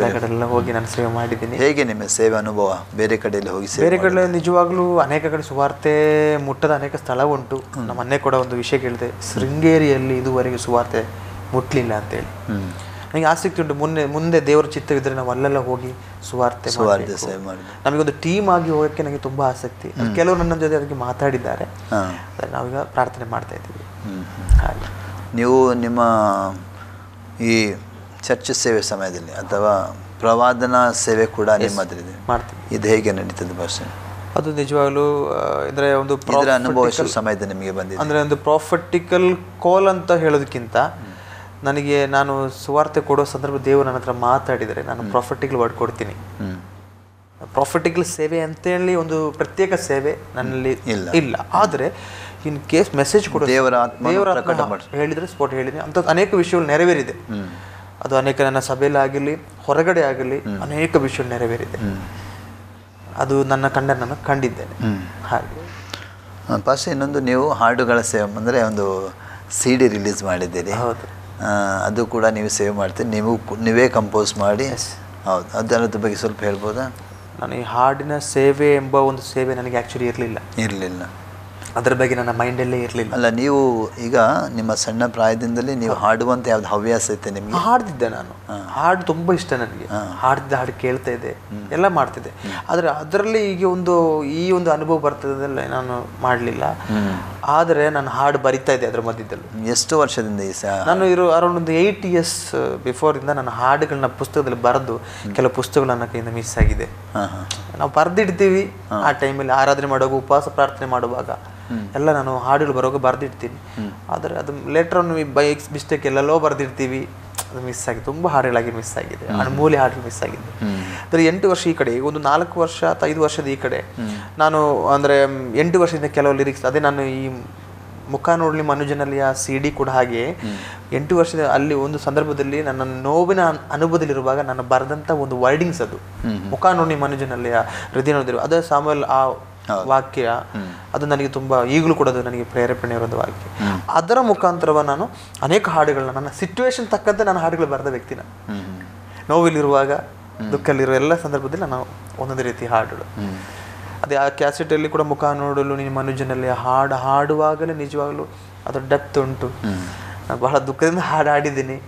ಬೇರೆ ಕಡೆ ಎಲ್ಲ ಹೋಗಿ ನಾನು ಸೇವೆ ಮಾಡಿದ್ದೀನಿ. ಹೇಗೆ ನಿಮ್ಮ ಸೇವೆ ಅನುಭವ? ಬೇರೆ ಕಡೆಯಲ್ಲಿ ಹೋಗಿ ಬೇರೆ ಕಡೆ ನಿಜವಾಗ್ಲೂ ಅನೇಕ ಕಡೆ ಸುವಾರ್ತೆ ಮುಟ್ಟದ ಅನೇಕ ಸ್ಥಳ ಉಂಟು. ನಮ್ಮ ಮೊನ್ನೆ ಕೂಡ ಒಂದು ವಿಷಯ ಕೇಳಿದೆ, ಶೃಂಗೇರಿಯಲ್ಲಿ ಇದುವರೆಗೆ ಸುವಾರ್ತೆ ಮುಟ್ಲಿಲ್ಲ ಅಂತೇಳಿ. ನನಗೆ ಆಸಕ್ತಿ ಉಂಟು, ಮುಂದೆ ದೇವರ ಚಿತ್ತವಿದ್ರೆ ನಾವು ಅಲ್ಲೆಲ್ಲ ಹೋಗಿ ಸುವಾರ್ತೆ ಸೇವೆ ಮಾಡಿ ನಮಗೊಂದು ಟೀಮ್ ಆಗಿ ಹೋಗೋಕ್ಕೆ ನನಗೆ ತುಂಬ ಆಸಕ್ತಿ. ಕೆಲವರು ನನ್ನ ಜೊತೆ ಅದಕ್ಕೆ ಮಾತಾಡಿದ್ದಾರೆ. ನಾವೀಗ ಪ್ರಾರ್ಥನೆ ಮಾಡ್ತಾ ಇದ್ದೀವಿ. ಹಾಗೆ ನೀವು ನಿಮ್ಮ ಈ ಚರ್ಚ್ ಸೇವೆ ಸಮಯದಲ್ಲಿ ಅಥವಾ ಪ್ರವಾದನಾ ಸೇವೆ ಕೂಡ ನಿಮ್ಮದ್ರಿದೆ ಮಾಡ್ತೀವಿ. ಇದು ಹೇಗೆ ನಡೀತದೆ ಭಾಷೆ? ಅದು ನಿಜವಾಗ್ಲೂ ಅಂದರೆ ಒಂದು ಅನುಭವ ಸಮಯದ ನಿಮಗೆ ಬಂದಿದೆ ಅಂದರೆ ಒಂದು ಪ್ರಾಫಿಟಿಕಲ್ ಕಾಲ್ ಅಂತ ಹೇಳೋದಕ್ಕಿಂತ ನನಗೆ ನಾನು ಸುವಾರ್ತೆ ಕೊಡೋ ಸಂದರ್ಭ ದೇವರು ನನ್ನ ಹತ್ರ ಮಾತಾಡಿದರೆ ನಾನು ಪ್ರಾಫಿಟಿಕಲ್ ವರ್ಡ್ ಕೊಡ್ತೀನಿ. ಪ್ರಾಫಿಟಿಕಲ್ ಸೇವೆ ಅಂತೇಳಿ ಒಂದು ಪ್ರತ್ಯೇಕ ಸೇವೆ ನನ್ನಲ್ಲಿ ಇಲ್ಲ. ಆದರೆ ಇನ್ ಕೇಸ್ ಮೆಸೇಜ್ ಕೊಡೋ ದೇವರ ಹೇಳಿದರೆ ಸ್ಪಾಟ್ ಹೇಳಿದ್ದೀನಿ ಅಂತ ಅನೇಕ ವಿಷಯಗಳು ನೆರವೇರಿದೆ. ಅದು ಅನೇಕ ನನ್ನ ಸಭೆಯಲ್ಲಿ ಆಗಿರಲಿ ಹೊರಗಡೆ ಆಗಲಿ ಅನೇಕ ವಿಷಯ ನೆರವೇರಿದೆ. ಅದು ನನ್ನ ನಾನು ಕಂಡಿದ್ದೇನೆ. ಹಾಗೆ ಪಾಸ್ ಇನ್ನೊಂದು ನೀವು ಹಾಡುಗಳ ಸೇವೆ ಅಂದರೆ ಒಂದು CD ರಿಲೀಸ್ ಮಾಡಿದ್ದೀರಿ. ಹೌದು, ಅದು ಕೂಡ ನೀವು ಸೇವ್ ಮಾಡ್ತೀರಿ, ನೀವೇ ಕಂಪೋಸ್ ಮಾಡಿ. ಹೌದು, ಅದರ ಬಗ್ಗೆ ಸ್ವಲ್ಪ ಹೇಳ್ಬೋದಾ? ನಾನು ಈ ಹಾಡಿನ ಸೇವೆ ಎಂಬ ಒಂದು ಸೇವೆ ನನಗೆ ಆ್ಯಕ್ಚುಲಿ ಇರಲಿಲ್ಲ. ಅದರ ಬಗ್ಗೆ ನನ್ನ ಮೈಂಡಲ್ಲೇ ಇರಲಿಲ್ಲ. ಅಲ್ಲ, ನೀವು ಈಗ ನಿಮ್ಮ ಸಣ್ಣ ಪ್ರಾಯದಿಂದಲೇ ನೀವು ಹಾಡುವಂತ ಯಾವ್ದು ಹವ್ಯಾಸ ಐತೆ ನಿಮಗೆ? ಹಾಡ್ತಿದ್ದೆ ನಾನು. ಹಾಡು ತುಂಬ ಇಷ್ಟ ನನಗೆ. ಹಾಡ್ತಿದ್ದೆ, ಹಾಡು ಕೇಳ್ತಾ ಇದ್ದೆ, ಎಲ್ಲ ಮಾಡ್ತಿದ್ದೆ. ಆದರೆ ಅದರಲ್ಲಿ ಈಗ ಈ ಒಂದು ಅನುಭವ ಬರ್ತದಲ್ಲ, ನಾನು ಮಾಡಲಿಲ್ಲ. ಆದರೆ ನಾನು ಹಾಡು ಬರಿತಾ ಇದ್ದೆ ಅದರ ಮಧ್ಯದಲ್ಲೂ. ಎಷ್ಟು ವರ್ಷದಿಂದ? ನಾನು ಅರೌಂಡ್ ಒಂದು 8 years ಬಿಫೋರಿಂದ ನಾನು ಹಾಡುಗಳನ್ನ ಪುಸ್ತಕದಲ್ಲಿ ಬರೆದು ಕೆಲವು ಪುಸ್ತಕಗಳು ನನ್ನ ಕೈಯಿಂದ ಮಿಸ್ ಆಗಿದೆ. ನಾವು ಬರೆದಿಡ್ತೀವಿ ಆ ಟೈಮಲ್ಲಿ ಆರಾಧನೆ ಮಾಡುವಾಗ, ಉಪವಾಸ ಪ್ರಾರ್ಥನೆ ಮಾಡುವಾಗ ಎಲ್ಲ ನಾನು ಹಾಡುಗಳು ಬರುವಾಗ ಬರೆದಿಡ್ತೀನಿ. ಆದರೆ ಅದು ಲೇಟರ್ ಬೈ ಮಿಸ್ಟೇಕ್ ಎಲ್ಲೆಲ್ಲೋ ಬರೆದಿರ್ತೀವಿ, ಅದು ಮಿಸ್ ಆಗಿದೆ. ತುಂಬ ಹಾಡುಗಳಾಗಿ ಮಿಸ್ ಆಗಿದೆ, ಮೂಲೆ ಹಾಡುಗಳು ಮಿಸ್ ಆಗಿದೆ. ಅಂದರೆ 8 ವರ್ಷ ಈ ಕಡೆ, ಒಂದು 4 ವರ್ಷ ಅಥವಾ 5 ವರ್ಷದ ಈ ಕಡೆ ನಾನು ಅಂದರೆ 8 ವರ್ಷದಿಂದ ಕೆಲವು ಲಿರಿಕ್ಸ್, ಅದೇ ನಾನು ಈ ಮುಖ ನೋಡಲಿ ಮನುಜನಲ್ಲಿ ಆ CD ಕೂಡ ಹಾಗೆ 8 ವರ್ಷದ ಅಲ್ಲಿ ಒಂದು ಸಂದರ್ಭದಲ್ಲಿ ನನ್ನ ನೋವಿನ ಅನುಭವದಲ್ಲಿರುವಾಗ ನಾನು ಬರೆದಂಥ ಒಂದು ವರ್ಡಿಂಗ್ಸ್ ಅದು. ಮುಖ ನೋಡಿ ಮನುಜನಲ್ಲಿ ಆ ಹೃದಯ ನೋಡಿದ್ರು, ಅದೇ ಸಾಮೂಲ್ ಆ ವಾಕ್ಯ, ಅದು ನನಗೆ ತುಂಬ ಈಗಲೂ ಕೂಡ ಅದು ನನಗೆ ಪ್ರೇರೇಪಣೆ ಇರೋದು ವಾಕ್ಯ. ಅದರ ಮುಖಾಂತರವ ನಾನು ಅನೇಕ ಹಾಡುಗಳನ್ನ ನನ್ನ ಸಿಚುವೇಶನ್ ತಕ್ಕಂತೆ ನಾನು ಹಾಡುಗಳು ಬರೆದ ವ್ಯಕ್ತಿ. ನಾನು ನೋವಿಲಿರುವಾಗ, ದುಃಖಲ್ಲಿರುವ ಎಲ್ಲ ಸಂದರ್ಭದಲ್ಲಿ ನಾನು ಒಂದೊಂದು ರೀತಿ ಹಾಡುಗಳು. ಅದೇ ಆ ಕ್ಯಾಸೆಟಲ್ಲಿ ಕೂಡ ಮುಖ ನೋಡಲು ನೀನು ಮನುಜನಲ್ಲಿ ಹಾಡುವಾಗಲೇ ನಿಜವಾಗ್ಲೂ ಅದು ಡೆಪ್ತ್ ಉಂಟು. ನಾನು ಬಹಳ ದುಃಖದಿಂದ ಹಾಡಿದ್ದೀನಿ.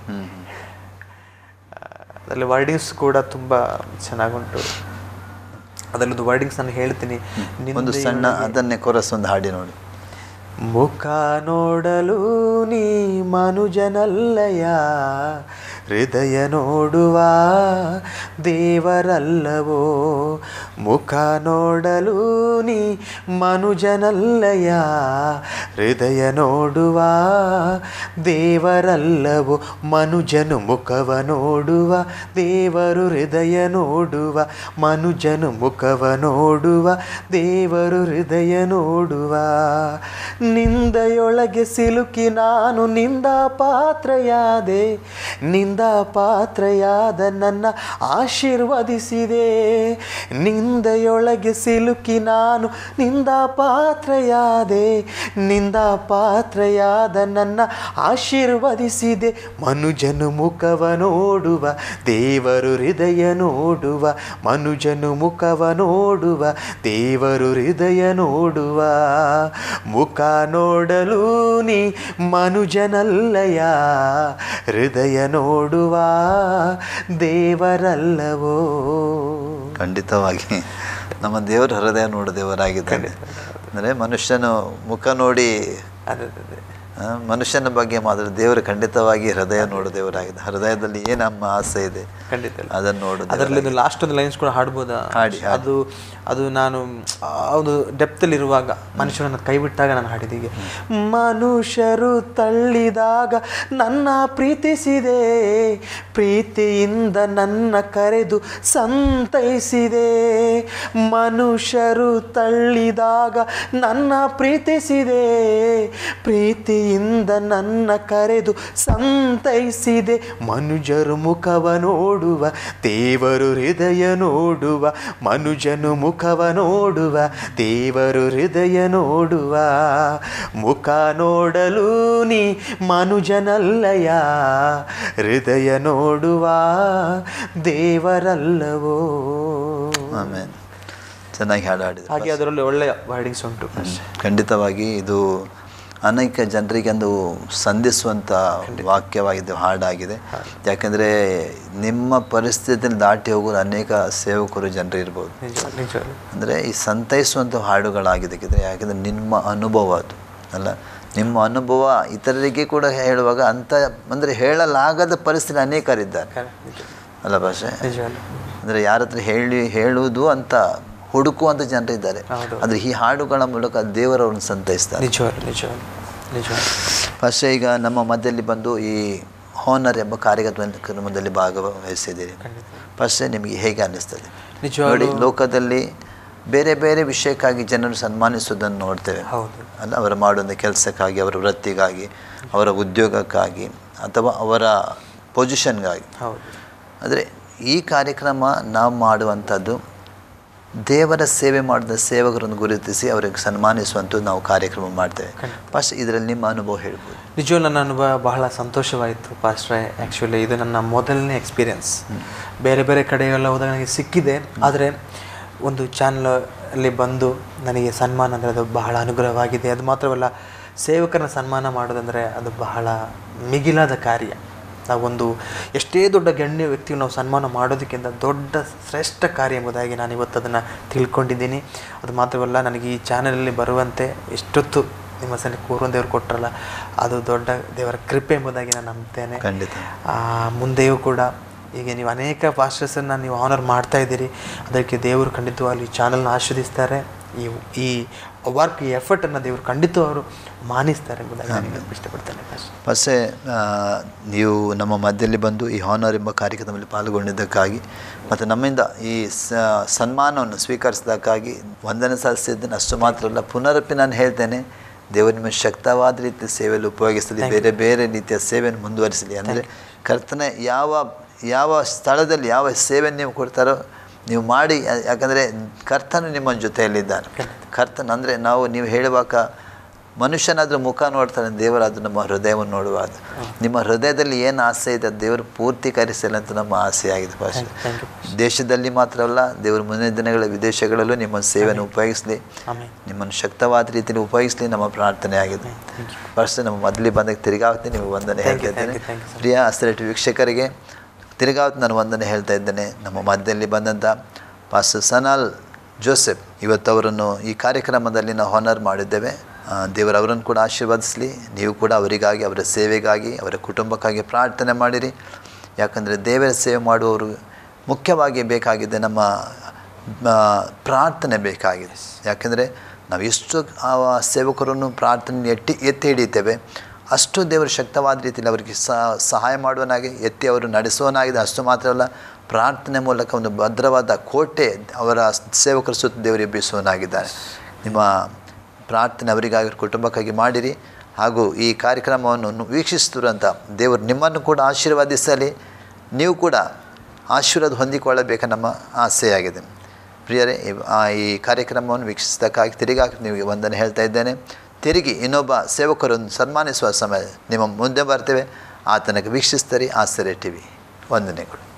ಅದರಲ್ಲಿ ವರ್ಡಿಂಗ್ಸ್ ಕೂಡ ತುಂಬ ಚೆನ್ನಾಗುಂಟು. ಅದರಲ್ಲೊಂದು ವರ್ಡಿಂಗ್ಸ್ ನಾನು ಹೇಳ್ತೀನಿ, ಒಂದು ಸಣ್ಣ ಅದನ್ನೇ ಕೊರಸ್ ಒಂದು ಹಾಡಿ ನೋಡಿ. ಮುಖ ನೋಡಲು ನೀ ಮನುಜನಲ್ಲಯ, ಹೃದಯ ನೋಡುವ ದೇವರಲ್ಲವೋ. ಮುಖ ನೋಡಲು ನೀ ಮನುಜನಲ್ಲಯ, ಹೃದಯ ನೋಡುವ ದೇವರಲ್ಲವೋ. ಮನುಜನು ಮುಖವ ನೋಡುವ, ದೇವರು ಹೃದಯ ನೋಡುವ. ಮನುಜನು ಮುಖವ ನೋಡುವ, ದೇವರು ಹೃದಯ ನೋಡುವ. ನಿಂದೆಯೊಳಗೆ ಸಿಲುಕಿ ನಾನು ನಿಂದ ಪಾತ್ರೆಯಾದೆ, ನಿಂದ ನಿಂದ ಪಾತ್ರೆಯಾದ ನನ್ನ ಆಶೀರ್ವದಿಸಿದೆ. ನಿಂದೆಯೊಳಗೆ ಸಿಲುಕಿ ನಾನು ನಿಂದ ಪಾತ್ರೆಯಾದೆ. ನಿಂದ ಪಾತ್ರೆಯಾದ ನನ್ನ ಆಶೀರ್ವದಿಸಿದೆ. ಮನುಜನು ಮುಖವ ನೋಡುವ ದೇವರು ಹೃದಯ ನೋಡುವ. ಮನುಜನು ಮುಖವ ನೋಡುವ ದೇವರು ಹೃದಯ ನೋಡುವ. ಮುಖ ನೋಡಲು ನೀ ಮನುಜನಲ್ಲಯ, ಹೃದಯ ನೋಡುವ ದೇವರಲ್ಲವೋ. ಖಂಡಿತವಾಗಿ ನಮ್ಮ ದೇವರು ಹೃದಯ ನೋಡು ದೇವರಾಗಿದ್ದಾನೆ. ಅಂದರೆ ಮನುಷ್ಯನು ಮುಖ ನೋಡಿ ಮನುಷ್ಯನ ಬಗ್ಗೆ ಮಾತ್ರ ದೇವರು ಖಂಡಿತವಾಗಿ ಹೃದಯ ನೋಡು ದೇವರಾಗಿದೆ. ಹೃದಯದಲ್ಲಿ ಏನು ನಮ್ಮ ಆಸೆ ಇದೆ ಖಂಡಿತ ಅದನ್ನು ನೋಡು. ಅದರಲ್ಲಿ ಲಾಸ್ಟ್ ಒಂದು ಲೈನ್ಸ್ ಕೂಡ ಹಾಡ್ಬೋದಾ? ಅದು ನಾನು ಒಂದು ಡೆಪ್ತಲ್ಲಿ ಇರುವಾಗ ಮನುಷ್ಯರನ್ನು ಕೈ ಬಿಟ್ಟಾಗ ನಾನು ಹಾಡಿದೀಗೆ. ಮನುಷ್ಯರು ತಳ್ಳಿದಾಗ ನನ್ನ ಪ್ರೀತಿಸಿದೆ, ಪ್ರೀತಿಯಿಂದ ನನ್ನ ಕರೆದು ಸಂತೈಸಿದೆ. ಮನುಷ್ಯರು ತಳ್ಳಿದಾಗ ನನ್ನ ಪ್ರೀತಿಸಿದೆ, ಪ್ರೀತಿಯಿಂದ ನನ್ನ ಕರೆದು ಸಂತೈಸಿದೆ. ಮನುಜರು ಮುಖವ ನೋಡುವ ದೇವರು ಹೃದಯ ನೋಡುವ. ಮನುಜನು ಮುಖವ ನೋಡುವ ದೇವರು ಹೃದಯ ನೋಡುವ. ಮುಖ ನೋಡಲು ನೀ ಮನುಜನಲ್ಲಯ, ಹೃದಯ ನೋಡುವ ದೇವರಲ್ಲವೋ. ಆಮೇಲೆ ಚೆನ್ನಾಗಿ ಹಾಡಿದೆ. ಹಾಗೆ ಅದರಲ್ಲಿ ಒಳ್ಳೆಯ ವರ್ಡಿಂಗ್ಸ್ ಉಂಟು. ಖಂಡಿತವಾಗಿ ಇದು ಅನೇಕ ಜನರಿಗೆ ಒಂದು ಸಂಧಿಸುವಂಥ ವಾಕ್ಯವಾಗಿದೆ, ಹಾಡಾಗಿದೆ. ಯಾಕೆಂದರೆ ನಿಮ್ಮ ಪರಿಸ್ಥಿತಿಯಲ್ಲಿ ದಾಟಿ ಹೋಗೋದು ಅನೇಕ ಸೇವಕರು ಜನರು ಇರ್ಬೋದು. ಅಂದರೆ ಈ ಸಂತೈಸುವಂಥ ಹಾಡುಗಳಾಗಿದೆ. ಯಾಕೆಂದರೆ ನಿಮ್ಮ ಅನುಭವ ಅದು ಅಲ್ಲ, ನಿಮ್ಮ ಅನುಭವ ಇತರರಿಗೆ ಕೂಡ ಹೇಳುವಾಗ ಅಂಥ ಅಂದರೆ ಹೇಳಲಾಗದ ಪರಿಸ್ಥಿತಿ ಅನೇಕರಿದ್ದಾರೆ ಅಲ್ಲ ಭಾಷೆ. ಅಂದರೆ ಯಾರ ಹತ್ರ ಹೇಳುವುದು ಅಂತ ಹುಡುಕುವಂಥ ಜನರಿದ್ದಾರೆ. ಆದರೆ ಈ ಹಾಡುಗಳ ಮೂಲಕ ದೇವರವ್ರನ್ನ ಸಂತೈಸ್ತಾರೆ. ಫಸ್ಟ್ ಈಗ ನಮ್ಮ ಮಧ್ಯದಲ್ಲಿ ಬಂದು ಈ ಹಾನರ್ ಎಂಬ ಕಾರ್ಯಕ್ರಮದಲ್ಲಿ ಭಾಗವಹಿಸಿದ್ದೀರಿ. ಫಸ್ಟ್ ನಿಮಗೆ ಹೇಗೆ ಅನ್ನಿಸ್ತದೆ? ನೋಡಿ, ಲೋಕದಲ್ಲಿ ಬೇರೆ ಬೇರೆ ವಿಷಯಕ್ಕಾಗಿ ಜನರು ಸನ್ಮಾನಿಸುವುದನ್ನು ನೋಡ್ತೇವೆ ಅಲ್ಲ. ಅವರ ಮಾಡುವಂಥ ಕೆಲಸಕ್ಕಾಗಿ, ಅವರ ವೃತ್ತಿಗಾಗಿ, ಅವರ ಉದ್ಯೋಗಕ್ಕಾಗಿ ಅಥವಾ ಅವರ ಪೊಸಿಷನ್ಗಾಗಿ. ಆದರೆ ಈ ಕಾರ್ಯಕ್ರಮ ನಾವು ಮಾಡುವಂಥದ್ದು ದೇವರ ಸೇವೆ ಮಾಡಿದ ಸೇವಕರನ್ನು ಗುರುತಿಸಿ ಅವರಿಗೆ ಸನ್ಮಾನಿಸುವಂಥದ್ದು ನಾವು ಕಾರ್ಯಕ್ರಮ ಮಾಡ್ತೇವೆ. ಫಸ್ಟ್ ಇದರಲ್ಲಿ ನಿಮ್ಮ ಅನುಭವ ಹೇಳ್ಬೋದು. ನಿಜವೂ ನನ್ನ ಅನುಭವ ಬಹಳ ಸಂತೋಷವಾಯಿತು ಪಾಸ್ಟ್ರೆ. ಆ್ಯಕ್ಚುಲಿ ಇದು ನನ್ನ ಮೊದಲನೇ ಎಕ್ಸ್ಪೀರಿಯನ್ಸ್. ಬೇರೆ ಬೇರೆ ಕಡೆಗೆಲ್ಲ ಹೋದಾಗ ನನಗೆ ಸಿಕ್ಕಿದೆ, ಆದರೆ ಒಂದು ಚಾನಲಲ್ಲಿ ಬಂದು ನನಗೆ ಸನ್ಮಾನ ಅಂದರೆ ಅದು ಬಹಳ ಅನುಗ್ರಹವಾಗಿದೆ. ಅದು ಮಾತ್ರವಲ್ಲ, ಸೇವಕರನ್ನ ಸನ್ಮಾನ ಮಾಡೋದಂದರೆ ಅದು ಬಹಳ ಮಿಗಿಲಾದ ಕಾರ್ಯ. ನಾವೊಂದು ಎಷ್ಟೇ ದೊಡ್ಡ ಗಣ್ಯ ವ್ಯಕ್ತಿಗೆ ನಾವು ಸನ್ಮಾನ ಮಾಡೋದಕ್ಕಿಂತ ದೊಡ್ಡ ಶ್ರೇಷ್ಠ ಕಾರ್ಯ ಎಂಬುದಾಗಿ ನಾನು ಇವತ್ತು ಅದನ್ನು ತಿಳ್ಕೊಂಡಿದ್ದೀನಿ. ಅದು ಮಾತ್ರವಲ್ಲ, ನನಗೆ ಈ ಚಾನಲಲ್ಲಿ ಬರುವಂತೆ ಎಷ್ಟೊತ್ತು ನಿಮ್ಮ ಸನ್ನಿ ಕೂರುವಂದೇವ್ರು ಕೊಟ್ಟರಲ್ಲ, ಅದು ದೊಡ್ಡ ದೇವರ ಕೃಪೆ ಎಂಬುದಾಗಿ ನಾನು ನಂಬ್ತೇನೆ. ಮುಂದೆಯೂ ಕೂಡ ಈಗ ನೀವು ಅನೇಕ ಪಾಸ್ಟರ್ಸನ್ನು ನೀವು ಆನರ್ ಮಾಡ್ತಾ ಇದ್ದೀರಿ. ಅದಕ್ಕೆ ದೇವರು ಖಂಡಿತವಾಗಲಿ ಈ ಚಾನಲ್ನ ಆಶೀರ್ವದಿಸ್ತಾರೆ. ಈ ವರ್ಕ್, ಈ ಎಫರ್ಟನ್ನು ದೇವರು ಖಂಡಿತ ಅವರು ಮಾನಿಸ್ತಾರೆ ಎಂಬುದಾಗಿ ನಾನು ಇಷ್ಟಪಡ್ತೇನೆ. ಫಸ್ಟೇ ನೀವು ನಮ್ಮ ಮಧ್ಯದಲ್ಲಿ ಬಂದು ಈ ಹಾನರ್ ಎಂಬ ಕಾರ್ಯಕ್ರಮದಲ್ಲಿ ಪಾಲ್ಗೊಂಡಿದ್ದಕ್ಕಾಗಿ ಮತ್ತು ನಮ್ಮಿಂದ ಈ ಸನ್ಮಾನವನ್ನು ಸ್ವೀಕರಿಸಿದ್ದಕ್ಕಾಗಿ ವಂದನೆ ಸಲ್ಲಿಸಿದ್ದೇನೆ. ಅಷ್ಟು ಮಾತ್ರ ಅಲ್ಲ, ಪುನರಪ್ಪಿ ನಾನು ಹೇಳ್ತೇನೆ, ದೇವರು ನಿಮ್ಮ ಶಕ್ತವಾದ ರೀತಿಯ ಸೇವೆಯಲ್ಲಿ ಉಪಯೋಗಿಸಲಿ, ಬೇರೆ ಬೇರೆ ರೀತಿಯ ಸೇವೆಯನ್ನು ಮುಂದುವರಿಸಲಿ. ಅಂದರೆ ಕರ್ತನೆ ಯಾವ ಸ್ಥಳದಲ್ಲಿ ಯಾವ ಸೇವೆಯನ್ನು ನೀವು ಕೊಡ್ತಾರೋ ನೀವು ಮಾಡಿ. ಯಾಕಂದರೆ ಕರ್ತನು ನಿಮ್ಮ ಜೊತೆಯಲ್ಲಿದ್ದಾನೆ. ಕರ್ತನ ಅಂದರೆ ನೀವು ಹೇಳುವಾಗ ಮನುಷ್ಯನಾದರೂ ಮುಖ ನೋಡ್ತಾನೆ, ದೇವರಾದರೂ ನಮ್ಮ ಹೃದಯವನ್ನು ನೋಡುವಾಗ ನಿಮ್ಮ ಹೃದಯದಲ್ಲಿ ಏನು ಆಸೆ ಇದೆ ಅದು ದೇವರು ಪೂರ್ತೀಕರಿಸಲಿ ಅಂತ ನಮ್ಮ ಆಸೆಯಾಗಿದೆ. ಫಸ್ಟ್ ದೇಶದಲ್ಲಿ ಮಾತ್ರವಲ್ಲ, ದೇವರು ಮುಂದಿನ ದಿನಗಳ ವಿದೇಶಗಳಲ್ಲೂ ನಿಮ್ಮ ಸೇವೆಯನ್ನು ಉಪಯೋಗಿಸಲಿ, ನಿಮ್ಮನ್ನು ಶಕ್ತವಾದ ರೀತಿಯಲ್ಲಿ ಉಪಯೋಗಿಸಲಿ ನಮ್ಮ ಪ್ರಾರ್ಥನೆ ಆಗಿದೆ. ಫಸ್ಟ್ ನಮ್ಮ ಮೊದಲಿಗೆ ಬಂದಾಗ ತಿರುಗಾವತ್ತಿ ನೀವು ವಂದನೆ ಹೇಳ್ತಾ ಇದ್ದೇನೆ. ಪ್ರಿಯ ಅಸರೆಟ್ ವೀಕ್ಷಕರಿಗೆ ತಿರುಗಾವತ್ತು ನಾನು ವಂದನೆ ಹೇಳ್ತಾ ಇದ್ದೇನೆ. ನಮ್ಮ ಮಧ್ಯದಲ್ಲಿ ಬಂದಂಥ ಪಾಸ್ಟರ್ ಸನಾಲ್ ಜೋಸೆಫ್, ಇವತ್ತು ಅವರನ್ನು ಈ ಕಾರ್ಯಕ್ರಮದಲ್ಲಿ ನಾವು ಹಾನರ್ ಮಾಡಿದ್ದೇವೆ. ದೇವರು ಅವರನ್ನು ಕೂಡ ಆಶೀರ್ವದಿಸಲಿ. ನೀವು ಕೂಡ ಅವರಿಗಾಗಿ, ಅವರ ಸೇವೆಗಾಗಿ, ಅವರ ಕುಟುಂಬಕ್ಕಾಗಿ ಪ್ರಾರ್ಥನೆ ಮಾಡಿರಿ. ಯಾಕಂದರೆ ದೇವರ ಸೇವೆ ಮಾಡುವವರು ಮುಖ್ಯವಾಗಿ ಬೇಕಾಗಿದೆ ನಮ್ಮ ಪ್ರಾರ್ಥನೆ ಬೇಕಾಗಿದೆ. ಯಾಕೆಂದರೆ ನಾವು ಎಷ್ಟು ಸೇವಕರನ್ನು ಪ್ರಾರ್ಥನೆ ಎತ್ತಿ ಹಿಡಿತೇವೆ, ಅಷ್ಟು ದೇವರು ಶಕ್ತವಾದ ರೀತಿಯಲ್ಲಿ ಅವರಿಗೆ ಸಹಾಯ ಮಾಡುವನಾಗಿ ಎತ್ತಿ ಅವರು ನಡೆಸುವನಾಗಿದೆ. ಅಷ್ಟು ಮಾತ್ರ ಅಲ್ಲ, ಪ್ರಾರ್ಥನೆ ಮೂಲಕ ಒಂದು ಭದ್ರವಾದ ಕೋಟೆ ಅವರ ಸೇವಕರ ಸುತ್ತ ದೇವರು ಎಬ್ಬಿಸುವನಾಗಿದ್ದಾನೆ. ನಿಮ್ಮ ಪ್ರಾರ್ಥನೆ ಅವರಿಗಾಗಿ, ಕುಟುಂಬಕ್ಕಾಗಿ ಮಾಡಿರಿ. ಹಾಗೂ ಈ ಕಾರ್ಯಕ್ರಮವನ್ನು ವೀಕ್ಷಿಸಿದಂಥ ದೇವರು ನಿಮ್ಮನ್ನು ಕೂಡ ಆಶೀರ್ವದಿಸಲಿ. ನೀವು ಕೂಡ ಆಶೀರ್ವಾದ ಹೊಂದಿಕೊಳ್ಳಬೇಕು ನಮ್ಮ ಆಸೆಯಾಗಿದೆ. ಪ್ರಿಯರೇ, ಈ ಕಾರ್ಯಕ್ರಮವನ್ನು ವೀಕ್ಷಿಸಿದ್ದಕ್ಕಾಗಿ ತಿರುಗಿ ನಿಮಗೆ ವಂದನೆ ಹೇಳ್ತಾ ಇದ್ದೇನೆ. ತಿರುಗಿ ಇನ್ನೊಬ್ಬ ಸೇವಕರನ್ನು ಸನ್ಮಾನಿಸುವ ಸಮಯ ನಿಮ್ಮ ಮುಂದೆ ಬರ್ತೇವೆ. ಆತನಿಗೆ ವೀಕ್ಷಿಸ್ತಾರೆ ಆಶ್ಚರ್ಯ ಟಿವಿ. ವಂದನೆಗಳು.